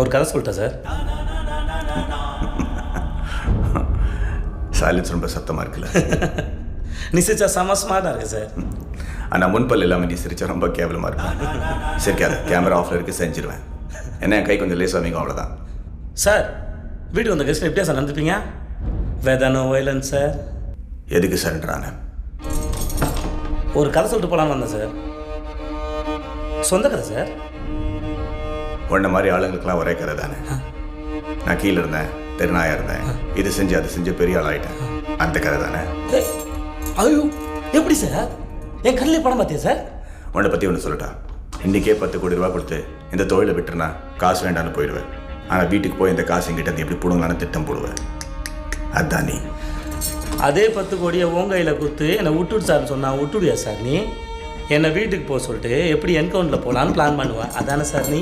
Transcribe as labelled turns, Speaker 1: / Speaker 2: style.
Speaker 1: ஒரு கதை சொல்லிட்டேன் சார்.
Speaker 2: சைலன்ஸ் ரொம்ப சத்தமாக இருக்குல்ல.
Speaker 1: நீ சிரிச்சா செம ஸ்மார்ட்டாக இருக்கு சார்.
Speaker 2: ஆனால் முன்பல் இல்லாமல் நீ சிரிச்சா ரொம்ப கேவலமாக இருக்கும். சரிக்காது, கேமரா ஆஃபில் இருக்கு, செஞ்சிருவேன். என்ன என் கை கொஞ்சம் லேசாக வைங்க, அவ்வளோதான்.
Speaker 1: சார் வீட்டுக்கு வந்த கெஸ்ட் எப்படியா சார் நடந்துப்பீங்க? வேதானோ வைலன்ஸ் சார்.
Speaker 2: எதுக்கு சரண்டரான?
Speaker 1: ஒரு கதை சொல்லிட்டு போகலான்னு வந்தேன் சார். சொந்த கதை சார்.
Speaker 2: உன்ன மாதிரி ஆளுங்களுக்கெல்லாம் ஒரே கதை தானே. நான் கீழே இருந்தேன், தெருநாயாக இருந்தேன், இது செஞ்சு அது செஞ்சு பெரிய ஆள் ஆகிட்டேன். அந்த கதை தானே.
Speaker 1: ஐயோ எப்படி சார்? என் கண்ணிலே படம் பார்த்தியா சார்?
Speaker 2: உன்னை பற்றி ஒன்று சொல்லட்டா. இன்றைக்கே 10 கோடி ரூபா கொடுத்து இந்த தொழிலை விட்டுருனா காசு வேண்டான்னு போயிடுவேன். ஆனால் வீட்டுக்கு போய் இந்த காசு எங்கிட்ட எப்படி பிடுங்கலான்னு திட்டம் போடுவேன். அதுதான் நீ.
Speaker 1: அதே 10 கோடியை உன் கையில் கொடுத்து என்னை விட்டுடு சார்னு சொன்னா விட்டுடுயா சார் நீ? என்னை வீட்டுக்கு போக சொல்லிட்டு எப்படி என்கவுண்டரில் போகலான்னு பிளான் பண்ணுவேன். அதானே சார் நீ?